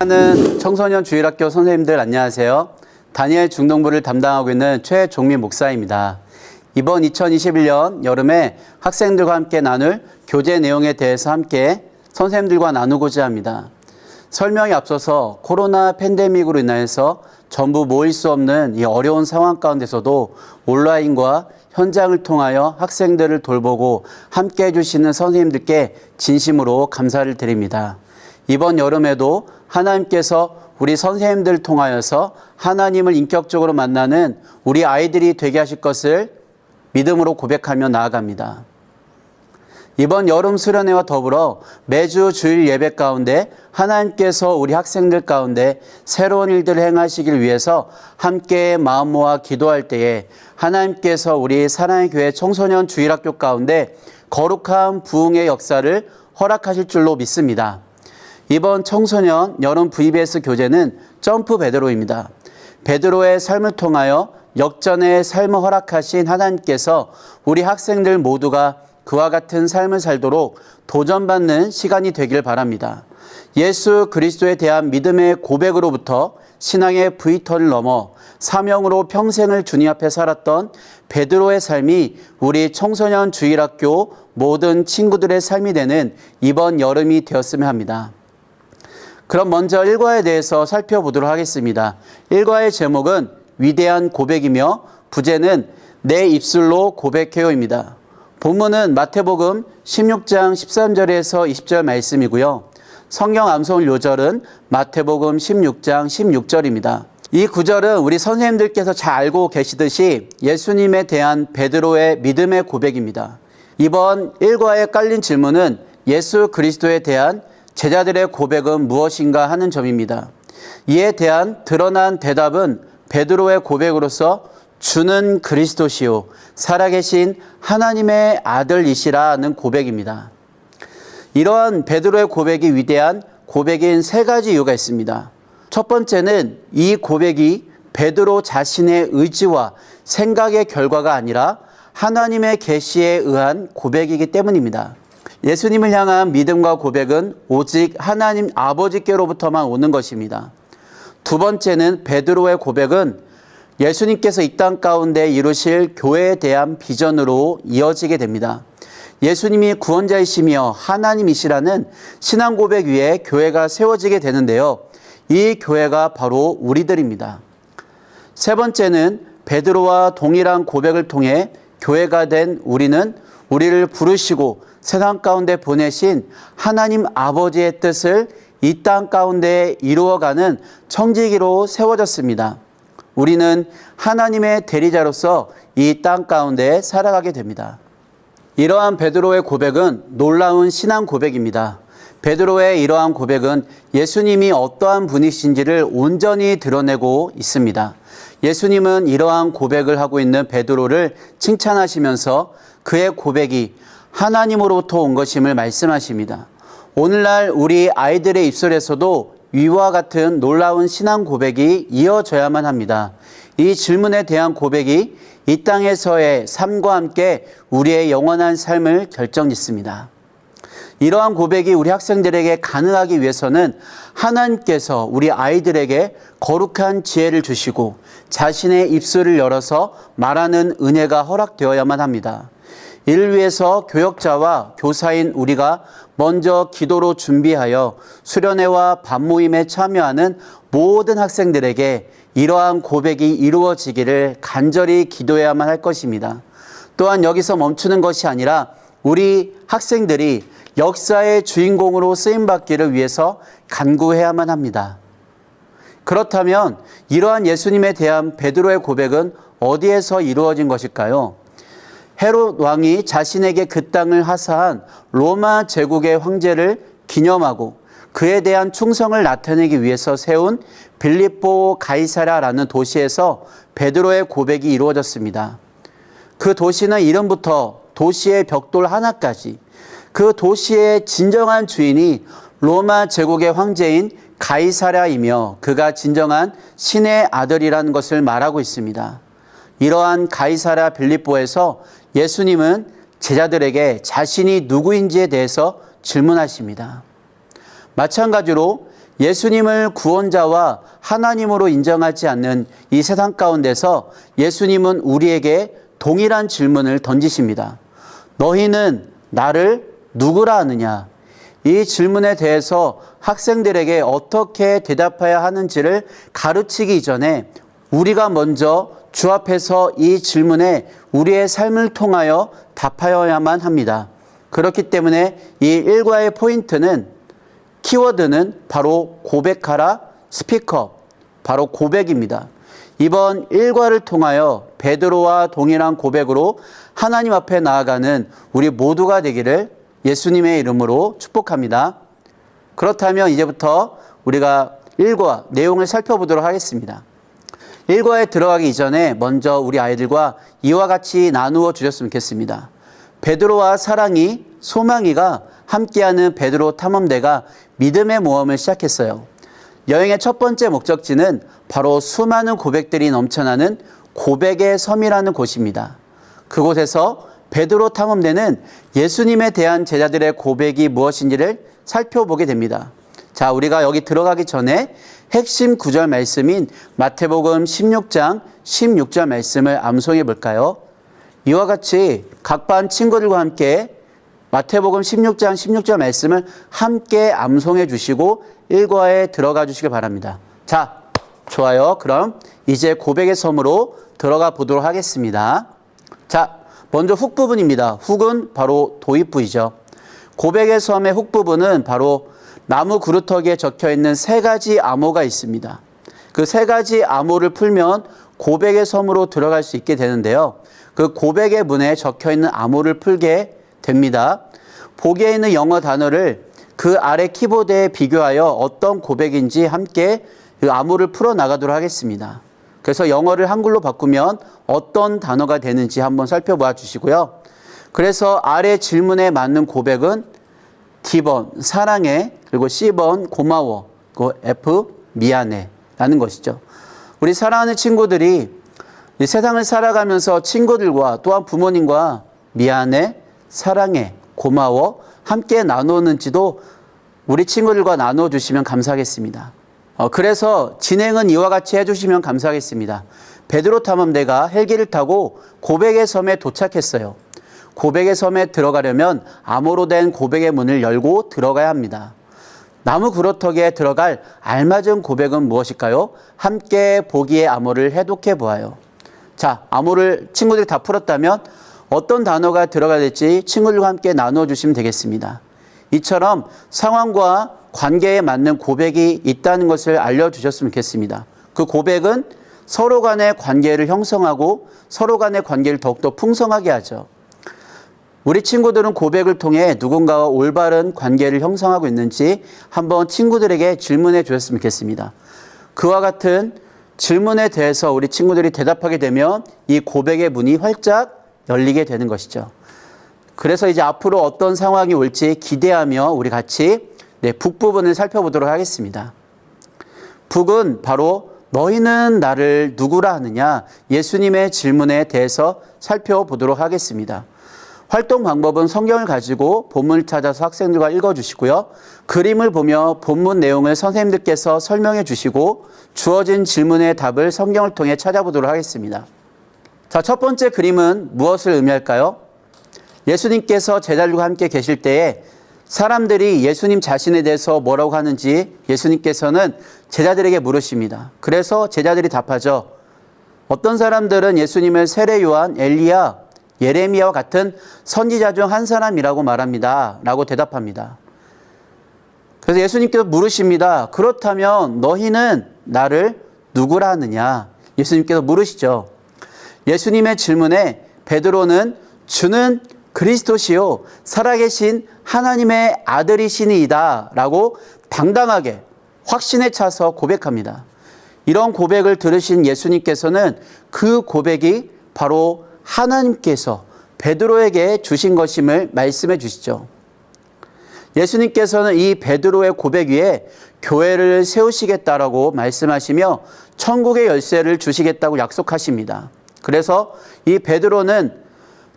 사랑하는 청소년 주일학교 선생님들 안녕하세요. 다니엘 중동부를 담당하고 있는 최종민 목사입니다. 이번 2021년 여름에 학생들과 함께 나눌 교재 내용에 대해서 함께 선생님들과 나누고자 합니다. 설명에 앞서서 코로나 팬데믹으로 인해서 전부 모일 수 없는 이 어려운 상황 가운데서도 온라인과 현장을 통하여 학생들을 돌보고 함께 해주시는 선생님들께 진심으로 감사를 드립니다. 이번 여름에도 하나님께서 우리 선생님들 통하여서 하나님을 인격적으로 만나는 우리 아이들이 되게 하실 것을 믿음으로 고백하며 나아갑니다. 이번 여름 수련회와 더불어 매주 주일 예배 가운데 하나님께서 우리 학생들 가운데 새로운 일들을 행하시길 위해서 함께 마음 모아 기도할 때에 하나님께서 우리 사랑의 교회 청소년 주일학교 가운데 거룩한 부흥의 역사를 허락하실 줄로 믿습니다. 이번 청소년 여름 VBS 교재는 점프 베드로입니다. 베드로의 삶을 통하여 역전의 삶을 허락하신 하나님께서 우리 학생들 모두가 그와 같은 삶을 살도록 도전받는 시간이 되길 바랍니다. 예수 그리스도에 대한 믿음의 고백으로부터 신앙의 V턴을 넘어 사명으로 평생을 주님 앞에 살았던 베드로의 삶이 우리 청소년 주일학교 모든 친구들의 삶이 되는 이번 여름이 되었으면 합니다. 그럼 먼저 일과에 대해서 살펴보도록 하겠습니다. 일과의 제목은 위대한 고백이며 부제는 내 입술로 고백해요입니다. 본문은 마태복음 16장 13절에서 20절 말씀이고요. 성경 암송 요절은 마태복음 16장 16절입니다. 이 구절은 우리 선생님들께서 잘 알고 계시듯이 예수님에 대한 베드로의 믿음의 고백입니다. 이번 일과에 깔린 질문은 예수 그리스도에 대한 제자들의 고백은 무엇인가 하는 점입니다. 이에 대한 드러난 대답은 베드로의 고백으로서 주는 그리스도시요 살아계신 하나님의 아들이시라는 고백입니다. 이러한 베드로의 고백이 위대한 고백인 세 가지 이유가 있습니다. 첫 번째는 이 고백이 베드로 자신의 의지와 생각의 결과가 아니라 하나님의 계시에 의한 고백이기 때문입니다. 예수님을 향한 믿음과 고백은 오직 하나님 아버지께로부터만 오는 것입니다. 두 번째는 베드로의 고백은 예수님께서 이 땅 가운데 이루실 교회에 대한 비전으로 이어지게 됩니다. 예수님이 구원자이시며 하나님이시라는 신앙 고백 위에 교회가 세워지게 되는데요. 이 교회가 바로 우리들입니다. 세 번째는 베드로와 동일한 고백을 통해 교회가 된 우리는 우리를 부르시고 세상 가운데 보내신 하나님 아버지의 뜻을 이 땅 가운데 이루어가는 청지기로 세워졌습니다. 우리는 하나님의 대리자로서 이 땅 가운데 살아가게 됩니다. 이러한 베드로의 고백은 놀라운 신앙 고백입니다. 베드로의 이러한 고백은 예수님이 어떠한 분이신지를 온전히 드러내고 있습니다. 예수님은 이러한 고백을 하고 있는 베드로를 칭찬하시면서 그의 고백이 하나님으로부터 온 것임을 말씀하십니다. 오늘날 우리 아이들의 입술에서도 위와 같은 놀라운 신앙 고백이 이어져야만 합니다. 이 질문에 대한 고백이 이 땅에서의 삶과 함께 우리의 영원한 삶을 결정짓습니다. 이러한 고백이 우리 학생들에게 가능하기 위해서는 하나님께서 우리 아이들에게 거룩한 지혜를 주시고 자신의 입술을 열어서 말하는 은혜가 허락되어야만 합니다. 이를 위해서 교역자와 교사인 우리가 먼저 기도로 준비하여 수련회와 밤모임에 참여하는 모든 학생들에게 이러한 고백이 이루어지기를 간절히 기도해야만 할 것입니다. 또한 여기서 멈추는 것이 아니라 우리 학생들이 역사의 주인공으로 쓰임받기를 위해서 간구해야만 합니다. 그렇다면 이러한 예수님에 대한 베드로의 고백은 어디에서 이루어진 것일까요? 헤롯 왕이 자신에게 그 땅을 하사한 로마 제국의 황제를 기념하고 그에 대한 충성을 나타내기 위해서 세운 빌립보 가이사랴라는 도시에서 베드로의 고백이 이루어졌습니다. 그 도시는 이름부터 도시의 벽돌 하나까지 그 도시의 진정한 주인이 로마 제국의 황제인 가이사랴이며 그가 진정한 신의 아들이라는 것을 말하고 있습니다. 이러한 가이사랴 빌립보에서 예수님은 제자들에게 자신이 누구인지에 대해서 질문하십니다. 마찬가지로 예수님을 구원자와 하나님으로 인정하지 않는 이 세상 가운데서 예수님은 우리에게 동일한 질문을 던지십니다. 너희는 나를 누구라 하느냐? 이 질문에 대해서 학생들에게 어떻게 대답해야 하는지를 가르치기 이전에 우리가 먼저 주 앞에서 이 질문에 우리의 삶을 통하여 답하여야만 합니다. 그렇기 때문에 이 일과의 포인트는, 키워드는 바로 고백하라, 스피커, 바로 고백입니다. 이번 일과를 통하여 베드로와 동일한 고백으로 하나님 앞에 나아가는 우리 모두가 되기를 예수님의 이름으로 축복합니다. 그렇다면 이제부터 우리가 일과 내용을 살펴보도록 하겠습니다. 일과에 들어가기 이전에 먼저 우리 아이들과 이와 같이 나누어 주셨으면 좋겠습니다. 베드로와 사랑이, 소망이가 함께하는 베드로 탐험대가 믿음의 모험을 시작했어요. 여행의 첫 번째 목적지는 바로 수많은 고백들이 넘쳐나는 고백의 섬이라는 곳입니다. 그곳에서 베드로 탐험대는 예수님에 대한 제자들의 고백이 무엇인지를 살펴보게 됩니다. 자, 우리가 여기 들어가기 전에 핵심 구절 말씀인 마태복음 16장 16절 말씀을 암송해 볼까요? 이와 같이 각 반 친구들과 함께 마태복음 16장 16절 말씀을 함께 암송해 주시고 일과에 들어가 주시길 바랍니다. 자, 좋아요. 그럼 이제 고백의 섬으로 들어가 보도록 하겠습니다. 자, 먼저 훅 부분입니다. 훅은 바로 도입부이죠. 고백의 섬의 훅 부분은 바로 나무 그루터기에 적혀있는 세 가지 암호가 있습니다. 그 세 가지 암호를 풀면 고백의 섬으로 들어갈 수 있게 되는데요. 그 고백의 문에 적혀있는 암호를 풀게 됩니다. 보기에 있는 영어 단어를 그 아래 키보드에 비교하여 어떤 고백인지 함께 그 암호를 풀어나가도록 하겠습니다. 그래서 영어를 한글로 바꾸면 어떤 단어가 되는지 한번 살펴봐 주시고요. 그래서 아래 질문에 맞는 고백은 D번 사랑해, 그리고 C번 고마워, 그리고 F 미안해 라는 것이죠. 우리 사랑하는 친구들이 이 세상을 살아가면서 친구들과 또한 부모님과 미안해, 사랑해, 고마워 함께 나누는지도 우리 친구들과 나눠주시면 감사하겠습니다. 그래서 진행은 이와 같이 해주시면 감사하겠습니다. 베드로 탐험대가 헬기를 타고 고백의 섬에 도착했어요. 고백의 섬에 들어가려면 암호로 된 고백의 문을 열고 들어가야 합니다. 나무 그루터기에 들어갈 알맞은 고백은 무엇일까요? 함께 보기의 암호를 해독해 보아요. 자, 암호를 친구들이 다 풀었다면 어떤 단어가 들어가야 될지 친구들과 함께 나누어 주시면 되겠습니다. 이처럼 상황과 관계에 맞는 고백이 있다는 것을 알려주셨으면 좋겠습니다. 그 고백은 서로 간의 관계를 형성하고 서로 간의 관계를 더욱더 풍성하게 하죠. 우리 친구들은 고백을 통해 누군가와 올바른 관계를 형성하고 있는지 한번 친구들에게 질문해 주셨으면 좋겠습니다. 그와 같은 질문에 대해서 우리 친구들이 대답하게 되면 이 고백의 문이 활짝 열리게 되는 것이죠. 그래서 이제 앞으로 어떤 상황이 올지 기대하며 우리 같이 북 부분을 살펴보도록 하겠습니다. 북은 바로 너희는 나를 누구라 하느냐, 예수님의 질문에 대해서 살펴보도록 하겠습니다. 활동 방법은 성경을 가지고 본문을 찾아서 학생들과 읽어주시고요. 그림을 보며 본문 내용을 선생님들께서 설명해 주시고 주어진 질문의 답을 성경을 통해 찾아보도록 하겠습니다. 자, 첫 번째 그림은 무엇을 의미할까요? 예수님께서 제자들과 함께 계실 때에 사람들이 예수님 자신에 대해서 뭐라고 하는지 예수님께서는 제자들에게 물으십니다. 그래서 제자들이 답하죠. 어떤 사람들은 예수님을 세례 요한, 엘리야, 예레미야와 같은 선지자 중 한 사람이라고 말합니다. 라고 대답합니다. 그래서 예수님께서 물으십니다. 그렇다면 너희는 나를 누구라 하느냐? 예수님께서 물으시죠. 예수님의 질문에 베드로는 주는 그리스도시요 살아계신 하나님의 아들이시니이다 라고 당당하게 확신에 차서 고백합니다. 이런 고백을 들으신 예수님께서는 그 고백이 바로 하나님께서 베드로에게 주신 것임을 말씀해 주시죠. 예수님께서는 이 베드로의 고백 위에 교회를 세우시겠다라고 말씀하시며 천국의 열쇠를 주시겠다고 약속하십니다. 그래서 이 베드로는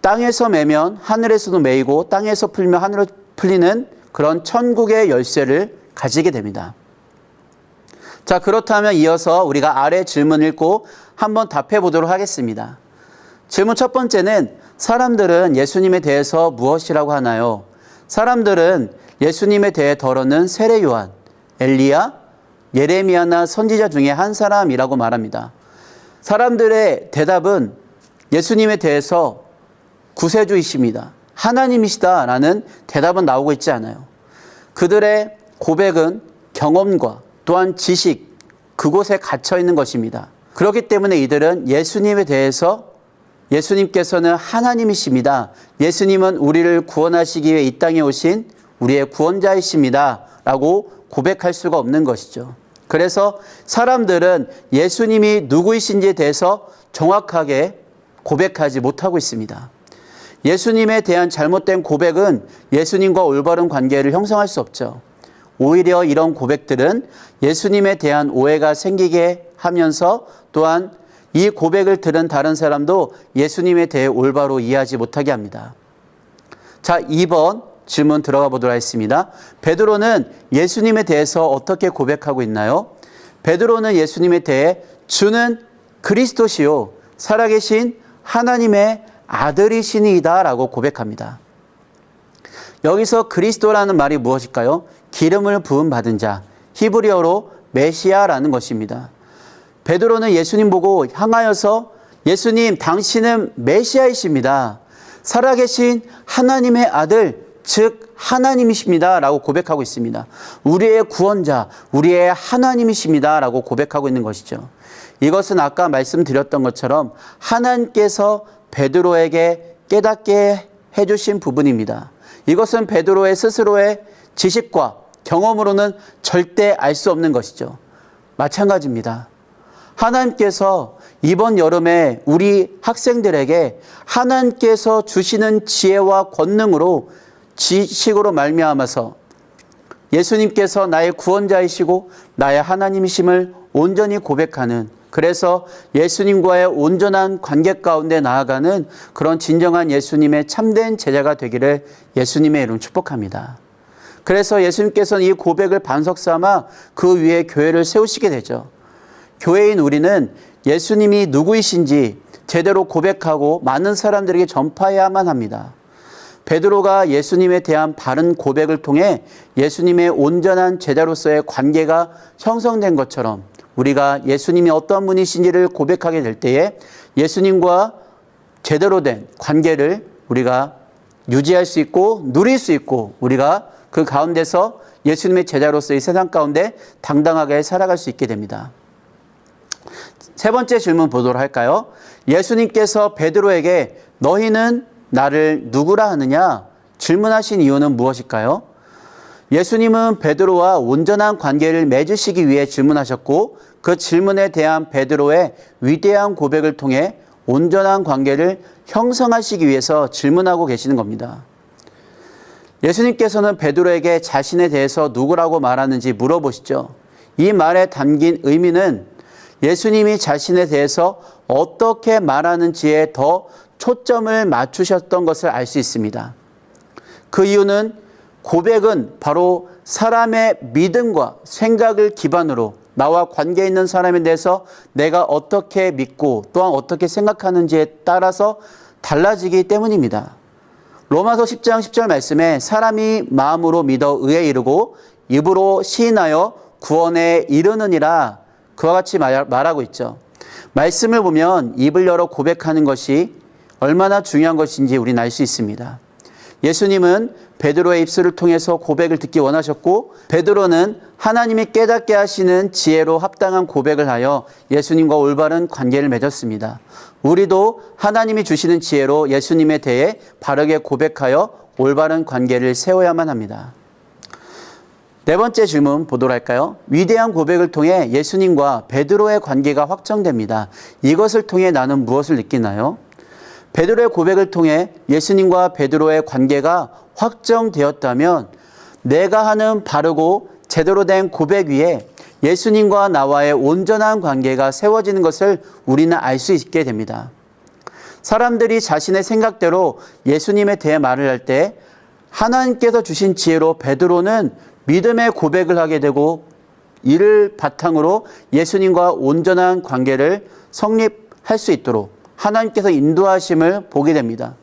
땅에서 매면 하늘에서도 매이고 땅에서 풀면 하늘로 풀리는 그런 천국의 열쇠를 가지게 됩니다. 자, 그렇다면 이어서 우리가 아래 질문 읽고 한번 답해 보도록 하겠습니다. 질문 첫 번째는 사람들은 예수님에 대해서 무엇이라고 하나요? 사람들은 예수님에 대해 더러는 세례 요한, 엘리야, 예레미야나 선지자 중에 한 사람이라고 말합니다. 사람들의 대답은 예수님에 대해서 구세주이십니다, 하나님이시다라는 대답은 나오고 있지 않아요. 그들의 고백은 경험과 또한 지식, 그곳에 갇혀 있는 것입니다. 그렇기 때문에 이들은 예수님에 대해서 예수님께서는 하나님이십니다, 예수님은 우리를 구원하시기 위해 이 땅에 오신 우리의 구원자이십니다 라고 고백할 수가 없는 것이죠. 그래서 사람들은 예수님이 누구이신지에 대해서 정확하게 고백하지 못하고 있습니다. 예수님에 대한 잘못된 고백은 예수님과 올바른 관계를 형성할 수 없죠. 오히려 이런 고백들은 예수님에 대한 오해가 생기게 하면서 또한 이 고백을 들은 다른 사람도 예수님에 대해 올바로 이해하지 못하게 합니다. 자, 2번 질문 들어가 보도록 하겠습니다. 베드로는 예수님에 대해서 어떻게 고백하고 있나요? 베드로는 예수님에 대해 주는 그리스도시요 살아계신 하나님의 아들이시니이다 라고 고백합니다. 여기서 그리스도라는 말이 무엇일까요? 기름을 부음 받은 자, 히브리어로 메시아라는 것입니다. 베드로는 예수님 보고 향하여서 예수님 당신은 메시아이십니다, 살아계신 하나님의 아들 즉 하나님이십니다 라고 고백하고 있습니다. 우리의 구원자, 우리의 하나님이십니다 라고 고백하고 있는 것이죠. 이것은 아까 말씀드렸던 것처럼 하나님께서 베드로에게 깨닫게 해주신 부분입니다. 이것은 베드로의 스스로의 지식과 경험으로는 절대 알 수 없는 것이죠. 마찬가지입니다. 하나님께서 이번 여름에 우리 학생들에게 하나님께서 주시는 지혜와 권능으로 지식으로 말미암아서 예수님께서 나의 구원자이시고 나의 하나님이심을 온전히 고백하는, 그래서 예수님과의 온전한 관계 가운데 나아가는 그런 진정한 예수님의 참된 제자가 되기를 예수님의 이름 축복합니다. 그래서 예수님께서는 이 고백을 반석 삼아 그 위에 교회를 세우시게 되죠. 교회인 우리는 예수님이 누구이신지 제대로 고백하고 많은 사람들에게 전파해야만 합니다. 베드로가 예수님에 대한 바른 고백을 통해 예수님의 온전한 제자로서의 관계가 형성된 것처럼 우리가 예수님이 어떤 분이신지를 고백하게 될 때에 예수님과 제대로 된 관계를 우리가 유지할 수 있고 누릴 수 있고 우리가 그 가운데서 예수님의 제자로서의 세상 가운데 당당하게 살아갈 수 있게 됩니다. 세 번째 질문 보도록 할까요? 예수님께서 베드로에게 너희는 나를 누구라 하느냐 질문하신 이유는 무엇일까요? 예수님은 베드로와 온전한 관계를 맺으시기 위해 질문하셨고 그 질문에 대한 베드로의 위대한 고백을 통해 온전한 관계를 형성하시기 위해서 질문하고 계시는 겁니다. 예수님께서는 베드로에게 자신에 대해서 누구라고 말하는지 물어보시죠. 이 말에 담긴 의미는 예수님이 자신에 대해서 어떻게 말하는지에 더 초점을 맞추셨던 것을 알 수 있습니다. 그 이유는 고백은 바로 사람의 믿음과 생각을 기반으로 나와 관계 있는 사람에 대해서 내가 어떻게 믿고 또한 어떻게 생각하는지에 따라서 달라지기 때문입니다. 로마서 10장 10절 말씀에 사람이 마음으로 믿어 의에 이르고 입으로 시인하여 구원에 이르느니라 그와 같이 말하고 있죠. 말씀을 보면 입을 열어 고백하는 것이 얼마나 중요한 것인지 우리는 알 수 있습니다. 예수님은 베드로의 입술을 통해서 고백을 듣기 원하셨고 베드로는 하나님이 깨닫게 하시는 지혜로 합당한 고백을 하여 예수님과 올바른 관계를 맺었습니다. 우리도 하나님이 주시는 지혜로 예수님에 대해 바르게 고백하여 올바른 관계를 세워야만 합니다. 네 번째 질문 보도록 할까요? 위대한 고백을 통해 예수님과 베드로의 관계가 확정됩니다. 이것을 통해 나는 무엇을 느끼나요? 베드로의 고백을 통해 예수님과 베드로의 관계가 확정되었다면 내가 하는 바르고 제대로 된 고백 위에 예수님과 나와의 온전한 관계가 세워지는 것을 우리는 알 수 있게 됩니다. 사람들이 자신의 생각대로 예수님에 대해 말을 할 때 하나님께서 주신 지혜로 베드로는 믿음의 고백을 하게 되고 이를 바탕으로 예수님과 온전한 관계를 성립할 수 있도록 하나님께서 인도하심을 보게 됩니다.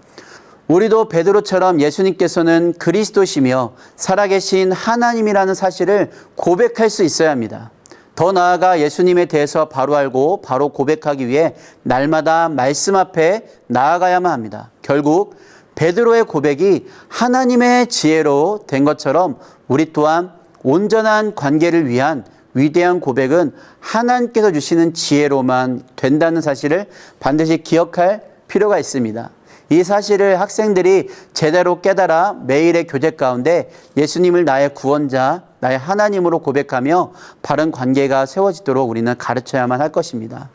우리도 베드로처럼 예수님께서는 그리스도시며 살아계신 하나님이라는 사실을 고백할 수 있어야 합니다. 더 나아가 예수님에 대해서 바로 알고 바로 고백하기 위해 날마다 말씀 앞에 나아가야만 합니다. 결국 베드로의 고백이 하나님의 지혜로 된 것처럼 우리 또한 온전한 관계를 위한 위대한 고백은 하나님께서 주시는 지혜로만 된다는 사실을 반드시 기억할 필요가 있습니다. 이 사실을 학생들이 제대로 깨달아 매일의 교제 가운데 예수님을 나의 구원자, 나의 하나님으로 고백하며 바른 관계가 세워지도록 우리는 가르쳐야만 할 것입니다.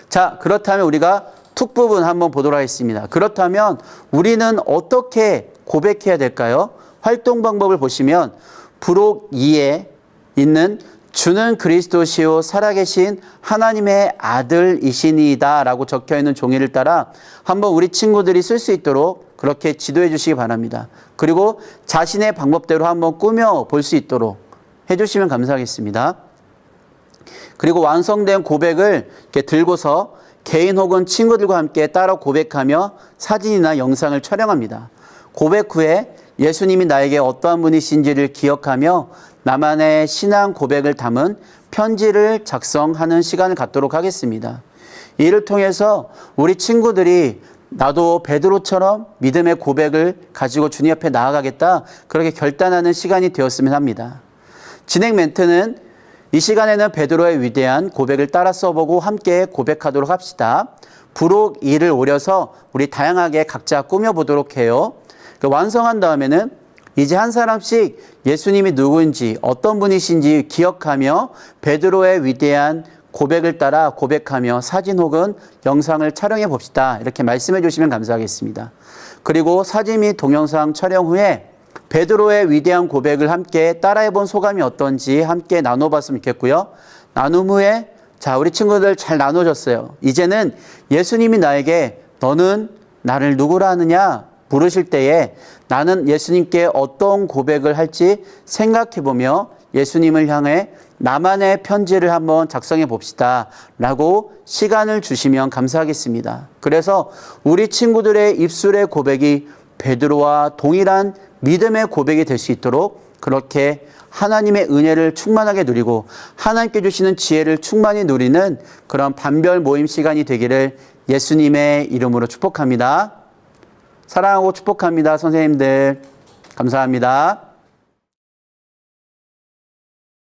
자, 그렇다면 우리가 툭 부분 한번 보도록 하겠습니다. 그렇다면 우리는 어떻게 고백해야 될까요? 활동 방법을 보시면 부록 2에 있는 주는 그리스도시요 살아계신 하나님의 아들이시니이다 라고 적혀있는 종이를 따라 한번 우리 친구들이 쓸 수 있도록 그렇게 지도해 주시기 바랍니다. 그리고 자신의 방법대로 한번 꾸며 볼 수 있도록 해주시면 감사하겠습니다. 그리고 완성된 고백을 이렇게 들고서 개인 혹은 친구들과 함께 따라 고백하며 사진이나 영상을 촬영합니다. 고백 후에 예수님이 나에게 어떠한 분이신지를 기억하며 나만의 신앙 고백을 담은 편지를 작성하는 시간을 갖도록 하겠습니다. 이를 통해서 우리 친구들이 나도 베드로처럼 믿음의 고백을 가지고 주님 앞에 나아가겠다, 그렇게 결단하는 시간이 되었으면 합니다. 진행 멘트는 이 시간에는 베드로의 위대한 고백을 따라 써보고 함께 고백하도록 합시다. 부록 2를 오려서 우리 다양하게 각자 꾸며보도록 해요. 완성한 다음에는 이제 한 사람씩 예수님이 누구인지 어떤 분이신지 기억하며 베드로의 위대한 고백을 따라 고백하며 사진 혹은 영상을 촬영해 봅시다. 이렇게 말씀해 주시면 감사하겠습니다. 그리고 사진 및 동영상 촬영 후에 베드로의 위대한 고백을 함께 따라해 본 소감이 어떤지 함께 나눠봤으면 좋겠고요. 나눔 후에 자, 우리 친구들 잘 나눠줬어요. 이제는 예수님이 나에게 너는 나를 누구라 하느냐 물으실 때에 나는 예수님께 어떤 고백을 할지 생각해 보며 예수님을 향해 나만의 편지를 한번 작성해 봅시다 라고 시간을 주시면 감사하겠습니다. 그래서 우리 친구들의 입술의 고백이 베드로와 동일한 믿음의 고백이 될 수 있도록 그렇게 하나님의 은혜를 충만하게 누리고 하나님께 주시는 지혜를 충만히 누리는 그런 반별 모임 시간이 되기를 예수님의 이름으로 축복합니다. 사랑하고 축복합니다. 선생님들 감사합니다.